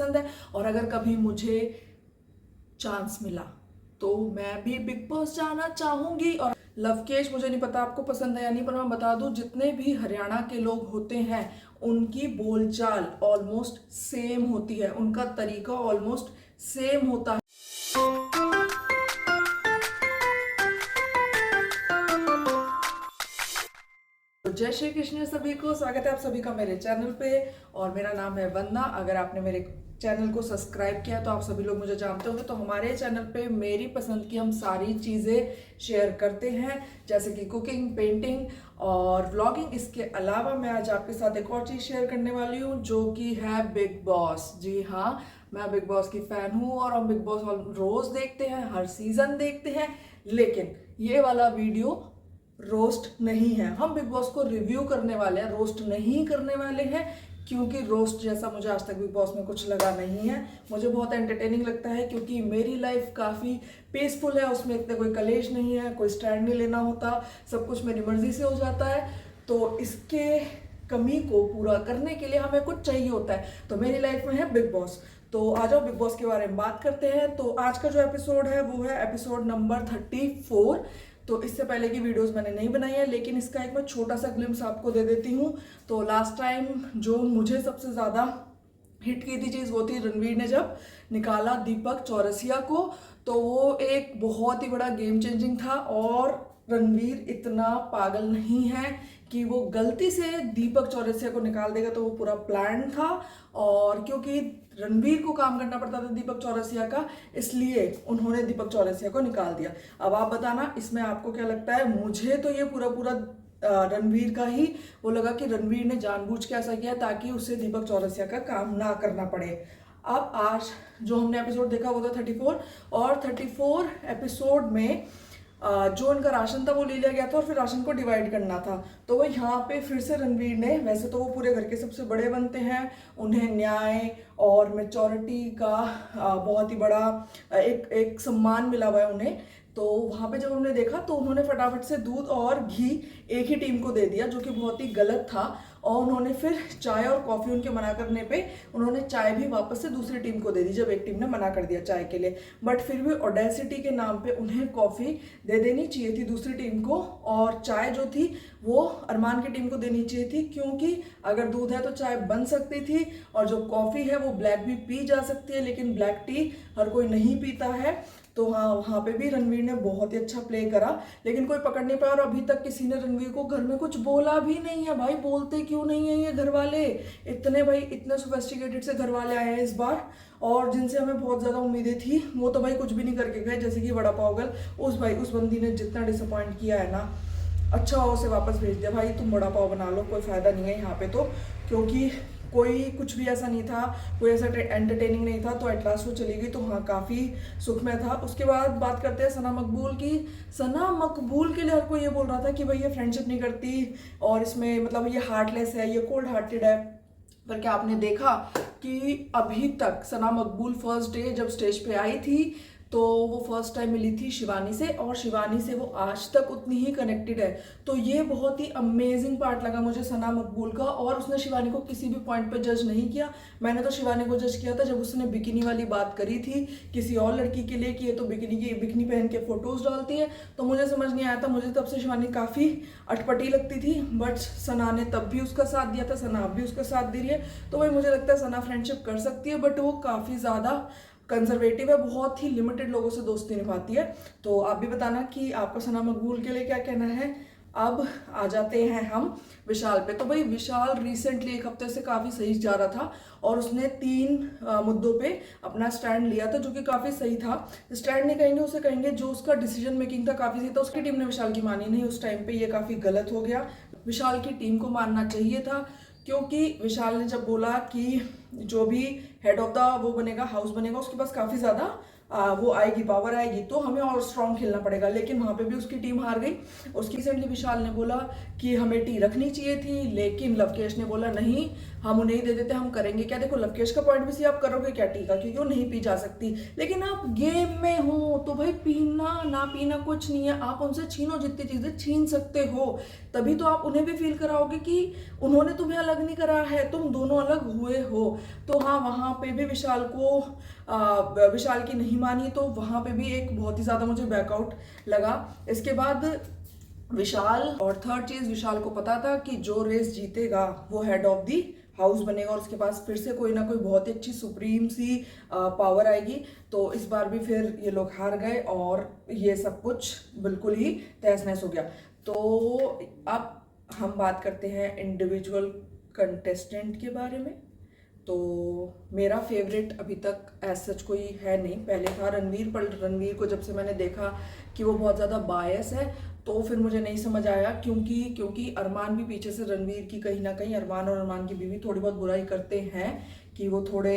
पसंद है, और अगर कभी मुझे चांस मिला तो मैं भी बिग बॉस जाना चाहूंगी। और लवकेश मुझे नहीं पता आपको पसंद है या नहीं, पर मैं बता दूं जितने भी हरियाणा के लोग होते हैं उनकी बोलचाल ऑलमोस्ट सेम होती है, उनका तरीका ऑलमोस्ट सेम होता है। तो जय श्री कृष्ण सभी को, स्वागत है आप सभी का मेरे चैनल पे, और मेरा नाम है वंदना। अगर आपने मेरे चैनल को सब्सक्राइब किया तो आप सभी लोग मुझे जानते होंगे। तो हमारे चैनल पे मेरी पसंद की हम सारी चीज़ें शेयर करते हैं, जैसे कि कुकिंग, पेंटिंग और व्लॉगिंग। इसके अलावा मैं आज आपके साथ एक और चीज़ शेयर करने वाली हूँ जो कि है बिग बॉस। जी हाँ, मैं बिग बॉस की फ़ैन हूँ और हम बिग बॉस रोज़ देखते हैं, हर सीज़न देखते हैं। लेकिन ये वाला वीडियो रोस्ट नहीं है, हम बिग बॉस को रिव्यू करने वाले हैं, रोस्ट नहीं करने वाले हैं, क्योंकि रोस्ट जैसा मुझे आज तक बिग बॉस में कुछ लगा नहीं है। मुझे बहुत एंटरटेनिंग लगता है क्योंकि मेरी लाइफ काफ़ी पीसफुल है, उसमें इतने कोई कलेश नहीं है, कोई स्टैंड नहीं लेना होता, सब कुछ मेरी मर्जी से हो जाता है। तो इसके कमी को पूरा करने के लिए हमें कुछ चाहिए होता है, तो मेरी लाइफ में है बिग बॉस। तो आ जाओ बिग बॉस के बारे में बात करते हैं। तो आज का जो एपिसोड है वो है एपिसोड नंबर 34। तो इससे पहले की वीडियोस मैंने नहीं बनाई है, लेकिन इसका एक मैं छोटा सा ग्लिम्स आपको दे देती हूँ। तो लास्ट टाइम जो मुझे सबसे ज़्यादा हिट की थी चीज़ वो थी रणवीर ने जब निकाला दीपक चौरसिया को, तो वो एक बहुत ही बड़ा गेम चेंजिंग था। और रणवीर इतना पागल नहीं है कि वो गलती से दीपक चौरसिया को निकाल देगा, तो वो पूरा प्लान था। और क्योंकि रणवीर को काम करना पड़ता था दीपक चौरसिया का, इसलिए उन्होंने दीपक चौरसिया को निकाल दिया। अब आप बताना इसमें आपको क्या लगता है। मुझे तो ये पूरा पूरा रणवीर का ही वो लगा कि रणवीर ने जानबूझ के ऐसा किया ताकि उसे दीपक चौरसिया का काम ना करना पड़े। अब आज जो हमने एपिसोड देखा वो था 34, और 34 एपिसोड में जो इनका राशन था वो ले लिया गया था और फिर राशन को डिवाइड करना था। तो वो यहाँ पे फिर से रणवीर ने, वैसे तो वो पूरे घर के सबसे बड़े बनते हैं, उन्हें न्याय और मैच्योरिटी का बहुत ही बड़ा एक सम्मान मिला हुआ है उन्हें। तो वहाँ पे जब हमने देखा तो उन्होंने फटाफट से दूध और घी एक ही टीम को दे दिया, जो कि बहुत ही गलत था। और उन्होंने फिर चाय और कॉफ़ी उनके मना करने पे उन्होंने चाय भी वापस से दूसरी टीम को दे दी, जब एक टीम ने मना कर दिया चाय के लिए। बट फिर भी ऑडेसिटी के नाम पे उन्हें कॉफ़ी दे देनी चाहिए थी दूसरी टीम को, और चाय जो थी वो अरमान की टीम को देनी चाहिए थी, क्योंकि अगर दूध है तो चाय बन सकती थी, और जो कॉफ़ी है वो ब्लैक भी पी जा सकती है, लेकिन ब्लैक टी हर कोई नहीं पीता है। तो हाँ, वहाँ पे भी रणवीर ने बहुत ही अच्छा प्ले करा, लेकिन कोई पकड़ नहीं पाया। और अभी तक किसी ने रणवीर को घर में कुछ बोला भी नहीं है। भाई बोलते क्यों नहीं है ये घर वाले, इतने भाई इतने सोफिस्टिकेटेड से घर वाले आए हैं इस बार, और जिनसे हमें बहुत ज़्यादा उम्मीदें थी, वो तो भाई कुछ भी नहीं करके गए। जैसे कि बड़ा पागल उस बंदी ने जितना डिसअपॉइंट किया है ना, अच्छा हो उसे वापस भेज दिया। भाई तुम बड़ा पाव बना लो, कोई फ़ायदा नहीं है यहाँ पे तो, क्योंकि कोई कुछ भी ऐसा नहीं था, कोई ऐसा एंटरटेनिंग नहीं था। तो एट लास्ट वो चली गई, तो हाँ काफ़ी सुखमय था। उसके बाद बात करते हैं सना मकबूल की। सना मकबूल के लिए हर कोई ये बोल रहा था कि भाई ये फ्रेंडशिप नहीं करती, और इसमें मतलब ये हार्टलेस है, ये कोल्ड हार्टेड है। पर क्या आपने देखा कि अभी तक सना मकबूल फर्स्ट डे जब स्टेज पे आई थी तो वो फर्स्ट टाइम मिली थी शिवानी से, और शिवानी से वो आज तक उतनी ही कनेक्टेड है। तो ये बहुत ही अमेजिंग पार्ट लगा मुझे सना मकबूल का। और उसने शिवानी को किसी भी पॉइंट पे जज नहीं किया। मैंने तो शिवानी को जज किया था जब उसने बिकिनी वाली बात करी थी किसी और लड़की के लिए कि ये तो बिकिनी पहन के फोटोज डालती है, तो मुझे समझ नहीं आया था। मुझे तब से शिवानी काफ़ी अटपटी लगती थी, बट सना ने तब भी उसका साथ दिया था, सना अब भी उसका साथ दे रही है। तो भाई मुझे लगता है सना फ्रेंडशिप कर सकती है, बट वो काफ़ी ज़्यादा कंजर्वेटिव है, बहुत ही लिमिटेड लोगों से दोस्ती निभाती है। तो आप भी बताना कि आपका सना मकबूल के लिए क्या कहना है। अब आ जाते हैं हम विशाल पे। तो भाई विशाल रिसेंटली एक हफ्ते से काफ़ी सही जा रहा था, और उसने 3 मुद्दों पे अपना स्टैंड लिया था, जो कि काफ़ी सही था। स्टैंड नहीं कहेंगे, उसे कहेंगे जो उसका डिसीजन मेकिंग था काफ़ी सही था। उसकी टीम ने विशाल की मानी नहीं उस टाइम पे, ये काफ़ी गलत हो गया। विशाल की टीम को मानना चाहिए था, क्योंकि विशाल ने जब बोला कि जो भी हेड ऑफ द वो बनेगा, हाउस बनेगा, उसके पास काफ़ी ज़्यादा वो आएगी, पावर आएगी, तो हमें और स्ट्रॉन्ग खेलना पड़ेगा। लेकिन वहाँ पे भी उसकी टीम हार गई। उसकी रिसेंटली विशाल ने बोला कि हमें टी रखनी चाहिए थी, लेकिन लवकेश ने बोला नहीं, हम उन्हें ही दे देते, हम करेंगे क्या। देखो लवकेश का पॉइंट भी सी, आप करोगे क्या टी का, क्योंकि वो नहीं पी जा सकती। लेकिन आप गेम में हो तो भाई पीना ना पीना कुछ नहीं है, आप उनसे छीनो जितनी चीज़ें छीन सकते हो, तभी तो आप उन्हें भी फील कराओगे कि उन्होंने तुम्हें अलग नहीं करा है, तुम दोनों अलग हुए हो। तो हाँ, वहाँ पे भी विशाल की नहीं मानी, तो वहाँ पे भी एक बहुत ही ज़्यादा मुझे बैकआउट लगा। इसके बाद विशाल, और थर्ड चीज, विशाल को पता था कि जो रेस जीतेगा वो हेड ऑफ दी हाउस बनेगा और उसके पास फिर से कोई ना कोई बहुत ही अच्छी सुप्रीम सी पावर आएगी। तो इस बार भी फिर ये लोग हार गए और ये सब कुछ बिल्कुल ही तहस नहस हो गया। तो अब हम बात करते हैं इंडिविजुअल कंटेस्टेंट के बारे में। तो मेरा फेवरेट अभी तक एज सच कोई है नहीं। पहले था रणवीर, पर रणवीर को जब से मैंने देखा कि वो बहुत ज़्यादा बायस है तो फिर मुझे नहीं समझ आया, क्योंकि अरमान भी पीछे से रणवीर की कहीं ना कहीं, अरमान और अरमान की बीवी थोड़ी बहुत बुराई करते हैं कि वो थोड़े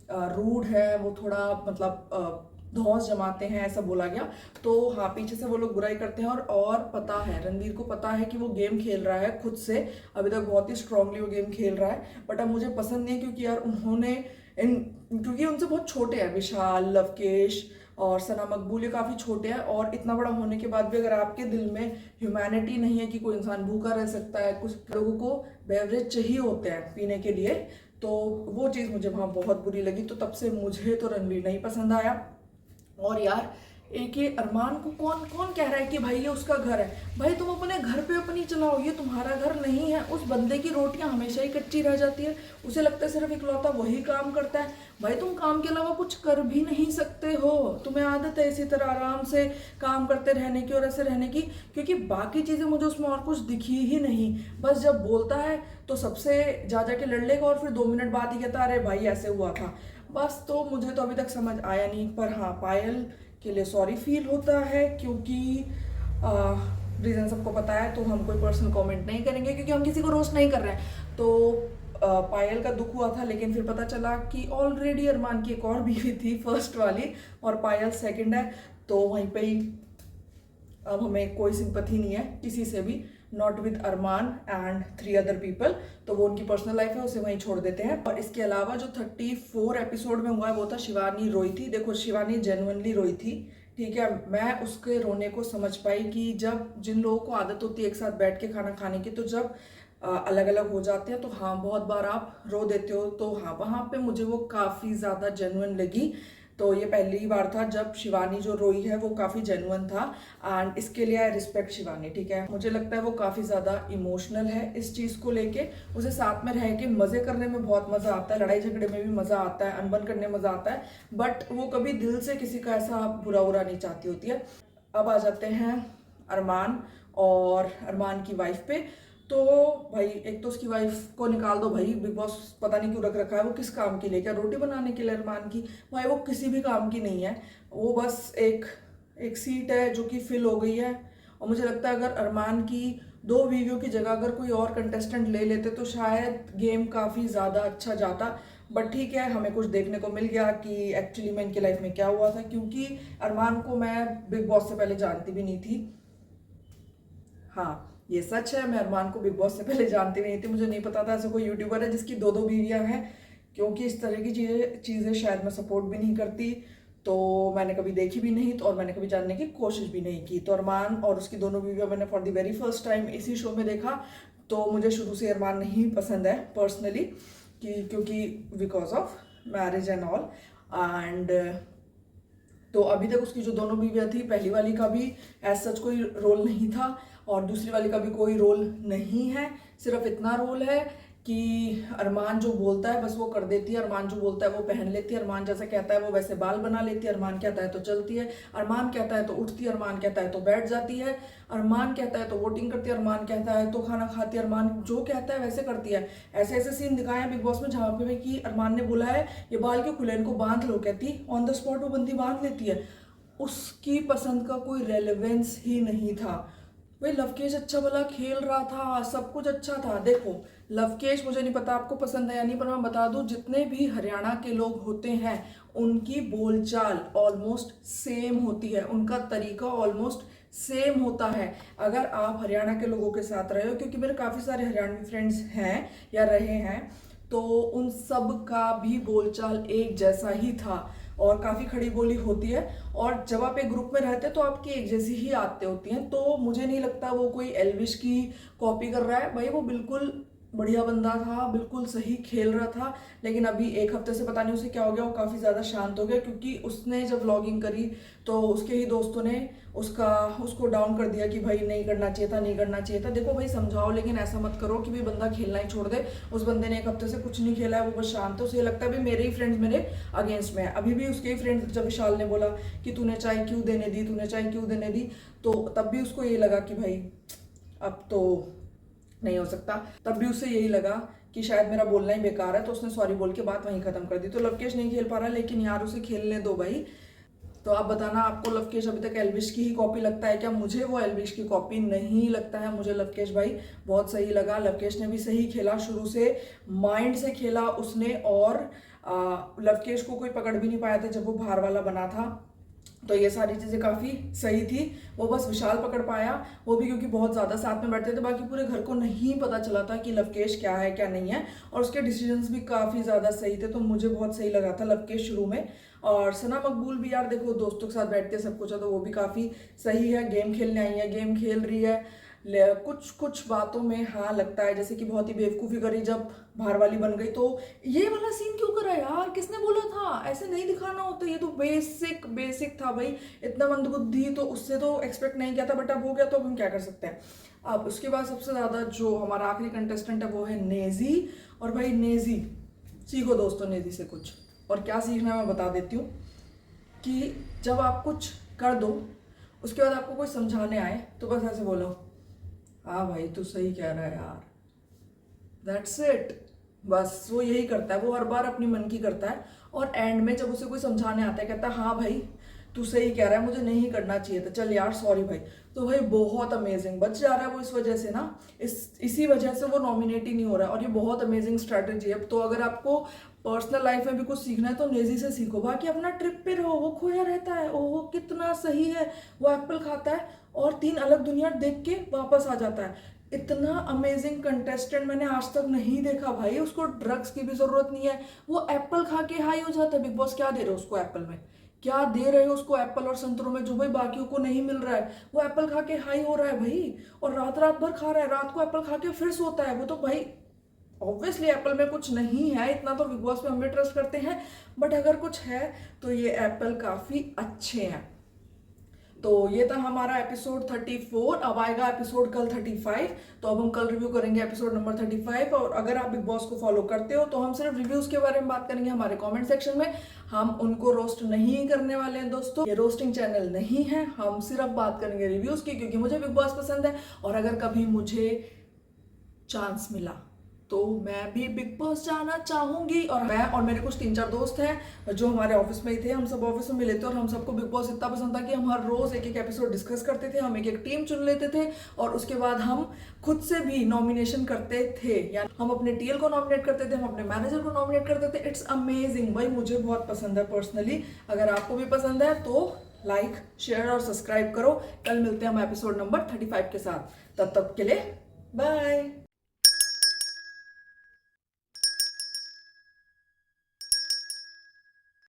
रूड है, वो थोड़ा मतलब धौंस जमाते हैं, ऐसा बोला गया। तो हाँ, पीछे से वो लोग बुराई करते हैं और पता है, रणवीर को पता है कि वो गेम खेल रहा है खुद से, अभी तक बहुत ही स्ट्रांगली वो गेम खेल रहा है। बट अब मुझे पसंद नहीं, क्योंकि यार क्योंकि उनसे बहुत छोटे हैं विशाल, लवकेश और सना मकबूल, ये काफ़ी छोटे हैं, और इतना बड़ा होने के बाद भी अगर आपके दिल में ह्यूमैनिटी नहीं है कि कोई इंसान भूखा रह सकता है, कुछ लोगों को बेवरेज चाहिए होते हैं पीने के लिए, तो वो चीज़ मुझे वहाँ बहुत बुरी लगी। तो तब से मुझे तो रणवीर नहीं पसंद आया। और यार, एक ये अरमान को कौन कौन कह रहा है कि भाई ये उसका घर है? भाई तुम अपने घर पे अपनी चलाओ, ये तुम्हारा घर नहीं है। उस बंदे की रोटियां हमेशा ही कच्ची रह जाती है, उसे लगता है सिर्फ इकलौता वही काम करता है। भाई तुम काम के अलावा कुछ कर भी नहीं सकते हो, तुम्हें आदत है इसी तरह आराम से काम करते रहने की और ऐसे रहने की, क्योंकि बाकी चीजें मुझे उसमें और कुछ दिखी ही नहीं। बस जब बोलता है तो सबसे जा के लड़ लेगा और फिर 2 मिनट बाद ही कहता अरे भाई ऐसे हुआ था। बस, तो मुझे तो अभी तक समझ आया नहीं। पर हाँ, पायल के लिए सॉरी फील होता है, क्योंकि रीज़न सबको पता है, तो हम कोई पर्सनल कमेंट नहीं करेंगे क्योंकि हम किसी को रोस्ट नहीं कर रहे हैं। तो पायल का दुख हुआ था, लेकिन फिर पता चला कि ऑलरेडी अरमान की एक और बीवी थी, फर्स्ट वाली, और पायल सेकंड है। तो वहीं पे ही अब हमें कोई सिंपैथी नहीं है किसी से भी, not with Arman and 3 other people. तो वो उनकी पर्सनल लाइफ है, उसे वहीं छोड़ देते हैं। और इसके अलावा जो 34 एपिसोड में हुआ है वो था शिवानी रोई थी। देखो, शिवानी जेन्युइनली रोई थी, ठीक है। मैं उसके रोने को समझ पाई कि जब जिन लोगों को आदत होती है एक साथ बैठ के खाना खाने की, तो जब अलग अलग हो जाते हैं तो हाँ, बहुत बार आप रो देते हो। तो हाँ, वहाँ पे मुझे वो काफ़ी ज़्यादा जेन्युइन लगी। तो ये पहली बार था जब शिवानी जो रोई है वो काफ़ी जेन्युइन था, एंड इसके लिए आई रिस्पेक्ट शिवानी, ठीक है। मुझे लगता है वो काफ़ी ज़्यादा इमोशनल है इस चीज़ को लेके। उसे साथ में रह के मज़े करने में बहुत मज़ा आता है, लड़ाई झगड़े में भी मज़ा आता है, अनबन करने में मज़ा आता है, बट वो कभी दिल से किसी का ऐसा बुरा नहीं चाहती होती है। अब आ जाते हैं अरमान और अरमान की वाइफ पे। तो भाई, एक तो उसकी वाइफ को निकाल दो भाई, बिग बॉस पता नहीं क्यों रख रखा है। वो किस काम के लिए? क्या रोटी बनाने के लिए अरमान की? भाई वो किसी भी काम की नहीं है, वो बस एक सीट है जो कि फिल हो गई है। और मुझे लगता है अगर अरमान की 2 बीवियों की जगह अगर कोई और कंटेस्टेंट ले लेते तो शायद गेम काफ़ी ज़्यादा अच्छा जाता। बट ठीक है, हमें कुछ देखने को मिल गया कि एक्चुअली में इनकी लाइफ में क्या हुआ था, क्योंकि अरमान को मैं बिग बॉस से पहले जानती भी नहीं थी। हाँ, ये सच है, मैं अरमान को बिग बॉस से पहले जानती नहीं थी। मुझे नहीं पता था ऐसा कोई यूट्यूबर है जिसकी 2 बीवियां हैं, क्योंकि इस तरह की चीज़ें शायद मैं सपोर्ट भी नहीं करती, तो मैंने कभी देखी भी नहीं, तो और मैंने कभी जानने की कोशिश भी नहीं की। तो अरमान और उसकी 2 बीवियां मैंने for the very first time इसी शो में देखा। तो मुझे शुरू से अरमान नहीं पसंद है पर्सनली, क्योंकि because of marriage and all. And तो अभी तक उसकी जो 2 बीवियां थी, पहली वाली का भी एज सच कोई रोल नहीं था और दूसरी वाली का भी कोई रोल नहीं है। सिर्फ इतना रोल है कि अरमान जो बोलता है बस वो कर देती है, अरमान जो बोलता है वो पहन लेती है, अरमान जैसा कहता है वो वैसे बाल बना लेती है, अरमान कहता है तो चलती है, अरमान कहता है तो उठती है, अरमान कहता है तो बैठ जाती है, अरमान कहता है तो वोटिंग करती है, अरमान कहता है तो खाना खाती है, अरमान जो कहता है वैसे करती है। ऐसे ऐसे सीन दिखाए हैं बिग बॉस में जहाँ पे कि अरमान ने बोला है ये बाल क्यों खुले, इनको बांध लो, कहती ऑन द स्पॉट वो बंदी बांध लेती है। उसकी पसंद का कोई रेलेवेंस ही नहीं था। भाई लवकेश अच्छा भला खेल रहा था, सब कुछ अच्छा था। देखो, लवकेश, मुझे नहीं पता आपको पसंद है या नहीं, पर मैं बता दूं, जितने भी हरियाणा के लोग होते हैं उनकी बोलचाल ऑलमोस्ट सेम होती है, उनका तरीका ऑलमोस्ट सेम होता है। अगर आप हरियाणा के लोगों के साथ रहे हो, क्योंकि मेरे काफ़ी सारे हरियाणवी फ्रेंड्स हैं या रहे हैं, तो उन सब का भी बोलचाल एक जैसा ही था और काफ़ी खड़ी बोली होती है। और जब आप एक ग्रुप में रहते हैं तो आपकी एक जैसी ही आदतें होती हैं। तो मुझे नहीं लगता वो कोई एल्विश की कॉपी कर रहा है। भाई वो बिल्कुल बढ़िया बंदा था, बिल्कुल सही खेल रहा था। लेकिन अभी एक हफ्ते से पता नहीं उसे क्या हो गया, वो काफ़ी ज़्यादा शांत हो गया, क्योंकि उसने जब व्लॉगिंग करी तो उसके ही दोस्तों ने उसको डाउन कर दिया कि भाई नहीं करना चाहिए था, नहीं करना चाहिए था। देखो भाई समझाओ, लेकिन ऐसा मत करो कि भाई बंदा खेलना ही छोड़ दे। उस बंदे ने एक हफ्ते से कुछ नहीं खेला है, वो बस शांत है। उसे लगता है भाई मेरे ही फ्रेंड्स मेरे अगेंस्ट में है। अभी भी उसके ही फ्रेंड्स, जब विशाल ने बोला कि तूने चाय क्यों देने दी, तूने चाय क्यों देने दी, तो तब भी उसको ये लगा कि भाई अब तो नहीं हो सकता। तब भी उसे यही लगा कि शायद मेरा बोलना ही बेकार है, तो उसने सॉरी बोल के बात वहीं खत्म कर दी। तो लवकेश नहीं खेल पा रहा, लेकिन यार उसे खेलने दो भाई। तो आप बताना, आपको लवकेश अभी तक एल्विश की ही कॉपी लगता है क्या? मुझे वो एल्विश की कॉपी नहीं लगता है। मुझे लवकेश भाई बहुत सही लगा। लवकेश ने भी सही खेला, शुरू से माइंड से खेला उसने। और लवकेश को कोई पकड़ भी नहीं पाया था जब वो बाहर वाला बना था। तो ये सारी चीज़ें काफ़ी सही थी। वो बस विशाल पकड़ पाया, वो भी क्योंकि बहुत ज़्यादा साथ में बैठते थे। बाकी पूरे घर को नहीं पता चला था कि लवकेश क्या है क्या नहीं है। और उसके डिसीजंस भी काफ़ी ज़्यादा सही थे, तो मुझे बहुत सही लगा था लवकेश शुरू में। और सना मकबूल भी यार देखो, दोस्तों के साथ बैठते सब कुछ है, तो वो भी काफ़ी सही है। गेम खेलने आई है, गेम खेल रही है। कुछ कुछ बातों में हाँ लगता है, जैसे कि बहुत ही बेवकूफ़ी करी जब बाहर वाली बन गई। तो ये वाला सीन क्यों करा यार? किसने बोला था ऐसे नहीं दिखाना होता? ये तो बेसिक बेसिक था भाई। इतना मंदबुद्धि तो उससे तो एक्सपेक्ट नहीं किया था, बट अब हो गया तो अब हम क्या कर सकते हैं। अब उसके बाद सबसे ज़्यादा जो हमारा आखिरी कंटेस्टेंट है वो है नेजी। और भाई नेजी, सीखो दोस्तों नेजी से कुछ। और क्या सीखना है मैं बता देती हूँ, कि जब आप कुछ कर दो, उसके बाद आपको कोई समझाने आए तो बस ऐसे बोलो, हाँ भाई तू सही कह रहा है यार, दैट्स इट। बस वो यही करता है, वो हर बार अपनी मन की करता है। और एंड में जब उसे कोई समझाने आता है, कहता है हाँ भाई तू सही कह रहा है, मुझे नहीं करना चाहिए था, चल यार सॉरी भाई। तो भाई बहुत अमेजिंग बच जा रहा है वो इस वजह से ना, इसी वजह से वो नॉमिनेट ही नहीं हो रहा है। और ये बहुत अमेजिंग स्ट्रैटेजी है। तो अगर आपको पर्सनल लाइफ में भी कुछ सीखना है तो नेजी से सीखो। बाकी अपना ट्रिप पे रहो, वो खोया रहता है, ओहो कितना सही है। वो एप्पल खाता है और 3 अलग दुनिया देख के वापस आ जाता है। इतना अमेजिंग कंटेस्टेंट मैंने आज तक नहीं देखा भाई। उसको ड्रग्स की भी जरूरत नहीं है, वो एप्पल खा के हाई हो जाता है। बिग बॉस क्या दे रहे हो उसको एप्पल में? क्या दे रहे हो उसको एप्पल और संतरों में, जो भाई बाकियों को नहीं मिल रहा है? वो एप्पल खा के हाई हो रहा है भाई, और रात रात भर खा रहा है। रात को एप्पल खा के फिर सोता है। वो तो भाई ऑब्वियसली एप्पल में कुछ नहीं है, इतना तो बिग बॉस में हम भी ट्रस्ट करते हैं। बट अगर कुछ है तो ये एप्पल काफी अच्छे हैं। तो ये था हमारा एपिसोड 34। अब आएगा एपिसोड कल 35। तो अब हम कल रिव्यू करेंगे एपिसोड नंबर 35। और अगर आप बिग बॉस को फॉलो करते हो तो हम सिर्फ रिव्यूज के बारे में बात करेंगे हमारे कमेंट सेक्शन में। हम उनको रोस्ट नहीं करने वाले हैं दोस्तों, ये रोस्टिंग चैनल नहीं है। हम सिर्फ बात करेंगे रिव्यूज की, क्योंकि मुझे बिग बॉस पसंद है। और अगर कभी मुझे चांस मिला तो मैं भी बिग बॉस जाना चाहूंगी। और मैं और मेरे कुछ 3-4 दोस्त हैं जो हमारे ऑफिस में ही थे, हम सब ऑफिस में मिले थे। और हम सबको बिग बॉस इतना पसंद था कि हम हर रोज एक एक एपिसोड डिस्कस करते थे, हम एक एक टीम चुन लेते थे, और उसके बाद हम खुद से भी नॉमिनेशन करते थे। यानी हम अपने टीएल को नॉमिनेट करते थे, हम अपने मैनेजर को नॉमिनेट करते थे। इट्स अमेजिंग भाई, मुझे बहुत पसंद है पर्सनली। अगर आपको भी पसंद है तो लाइक शेयर और सब्सक्राइब करो। कल मिलते हैं हम एपिसोड नंबर 35 के साथ। तब तक के लिए बाय।